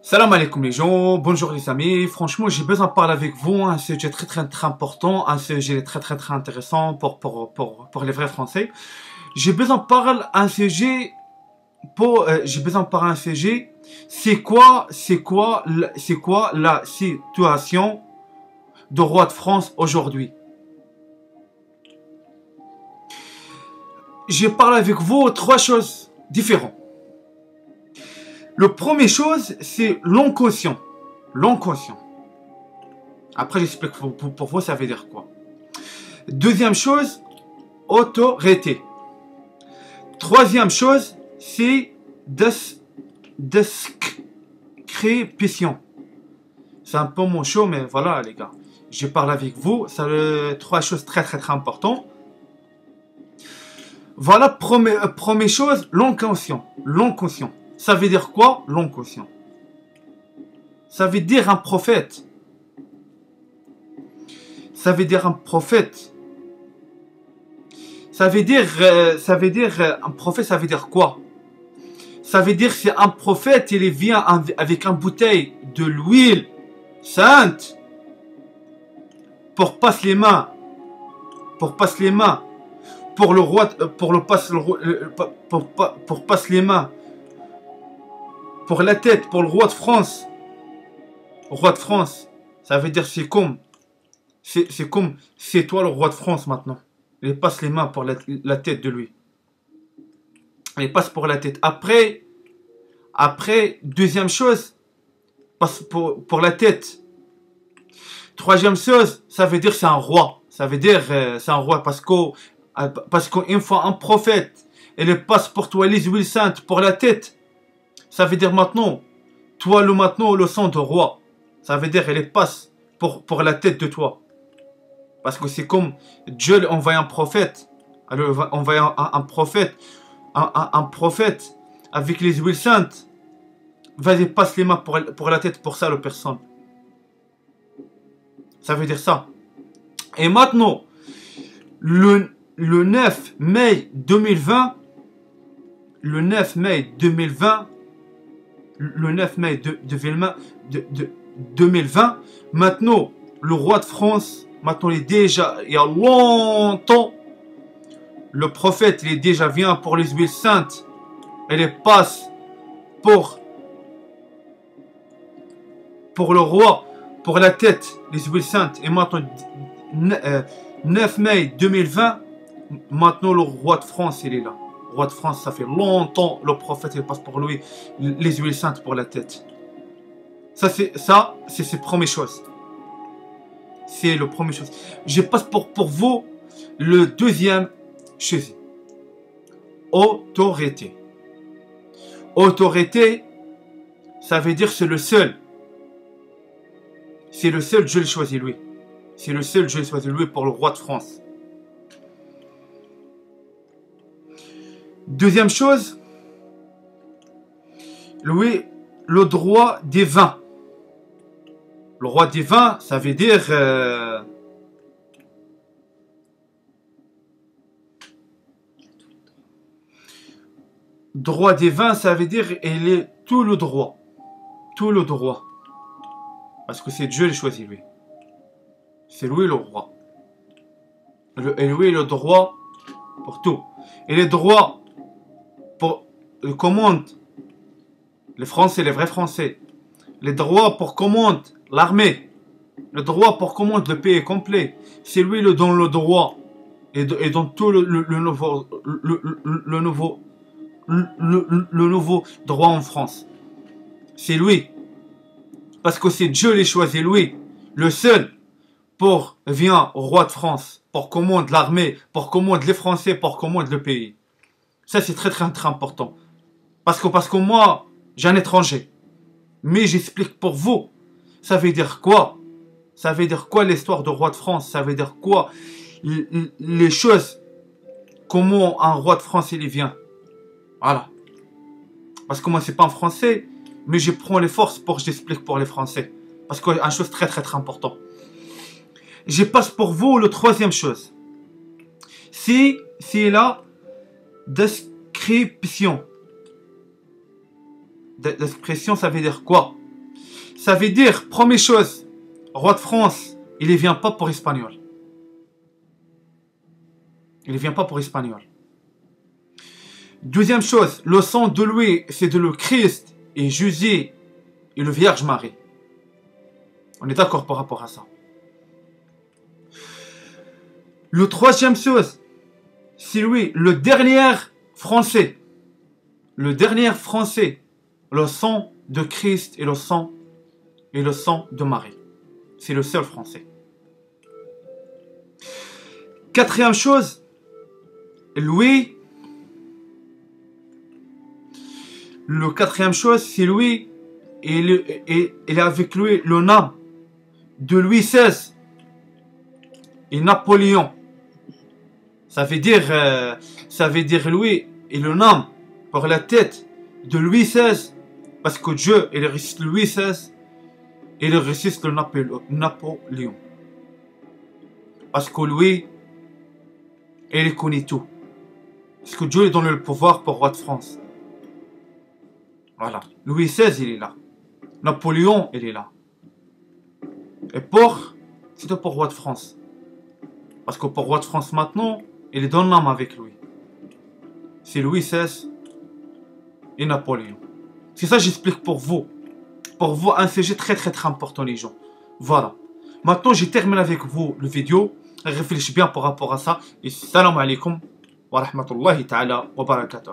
Salam alaikum les gens, bonjour les amis. Franchement, j'ai besoin de parler avec vous, un sujet très important, un sujet très intéressant pour les vrais Français. J'ai besoin de parler un sujet c'est quoi la situation du roi de France aujourd'hui? Je parle avec vous trois choses différentes. Le premier chose, c'est l'inconscient. L'inconscient. Après, j'explique pour vous, ça veut dire quoi. Deuxième chose, autorité. Troisième chose, c'est description. C'est un peu mon show, mais voilà, les gars. Je parle avec vous. C'est trois choses très importantes. Voilà, première chose, l'inconscient. L'inconscient. Ça veut dire quoi, l'inconscient? Ça veut dire un prophète. Ça veut dire un prophète. Ça veut dire un prophète, ça veut dire quoi? Ça veut dire c'est un prophète, il vient avec une bouteille de l'huile sainte pour passer les mains. Pour passer les mains. Pour le roi, pour passer les mains. Pour la tête, pour le roi de France. Roi de France, ça veut dire c'est comme c'est toi le roi de France maintenant. Il passe les mains pour la tête de lui. Il passe pour la tête. Après, deuxième chose, passe pour la tête. Troisième chose, ça veut dire c'est un roi. Ça veut dire c'est un roi parce qu'une fois un prophète, il passe pour toi les huiles saintes pour la tête. Ça veut dire maintenant, toi le sang de roi. Ça veut dire elle passe pour la tête de toi. Parce que c'est comme Dieu envoie un prophète. Alors envoie un prophète. Un prophète avec les huiles saintes. Vas-y, passe les mains pour la tête pour ça, la personne. Ça veut dire ça. Et maintenant, le 9 mai 2020, le 9 mai 2020, maintenant, le roi de France, maintenant, il est déjà, il y a longtemps, le prophète, il est déjà vient pour les huiles saintes, et il passe pour le roi, pour la tête, les huiles saintes, et maintenant, 9 mai 2020, maintenant, le roi de France, il est là. Le roi de France, ça fait longtemps, le prophète, il passe pour lui, les huiles saintes pour la tête. Ça, c'est la première chose. C'est le premier chose. Je passe pour vous le deuxième chose. Autorité. Autorité, ça veut dire c'est le seul. C'est le seul, je l'ai choisi lui. C'est le seul, je l'ai choisi lui pour le roi de France. Deuxième chose, lui, le droit des vins. Le roi des vins, ça veut dire droit des vins, ça veut dire il est tout le droit. Tout le droit. Parce que c'est Dieu qui choisit lui. C'est lui le roi. Et lui le droit pour tout. Et les droits pour le commande les Français, les vrais Français. Les droits pour commande l'armée. Le droit pour commande le pays complet. C'est lui le donne le droit. Et dans tout le nouveau droit en France. C'est lui. Parce que c'est Dieu qui choisit lui. Le seul pour vient au roi de France. Pour commande l'armée. Pour commande les Français. Pour commande le pays. Ça c'est très important. Parce que moi, j'ai un étranger. Mais j'explique pour vous. Ça veut dire quoi? Ça veut dire quoi l'histoire du roi de France? Ça veut dire quoi les choses? Comment un roi de France il y vient? Voilà. Parce que moi c'est pas en français. Mais je prends les forces pour que j'explique pour les Français. Parce que une chose très important. Je passe pour vous le troisième chose. C'est la description. Description, ça veut dire quoi? Ça veut dire, première chose, roi de France, il ne vient pas pour espagnol. Il ne vient pas pour espagnol. Deuxième chose, le sang de Louis, c'est de le Christ et Jésus et le Vierge Marie. On est d'accord par rapport à ça. Le troisième chose, c'est lui, le dernier français. Le dernier français, le sang de Christ et le sang de Marie. C'est le seul français. Quatrième chose, Louis. Le quatrième chose, c'est Louis. Et il est avec lui le nom de Louis XVI et Napoléon. Ça veut dire Louis et le nom pour la tête de Louis XVI, parce que Dieu, il ressuscite Louis XVI et il ressuscite le Napoléon. Parce que Louis, il connaît tout. Parce que Dieu lui donne le pouvoir pour roi de France. Voilà. Louis XVI, il est là. Napoléon, il est là. Et c'était pour roi de France. Parce que pour roi de France maintenant, il est dans l'âme avec lui. C'est Louis XVI et Napoléon. C'est ça que j'explique pour vous. Pour vous, un sujet très important, les gens. Voilà. Maintenant, j'ai terminé avec vous le vidéo. Réfléchissez bien par rapport à ça. Et salam alaikum wa rahmatullahi ta'ala wa barakatuh.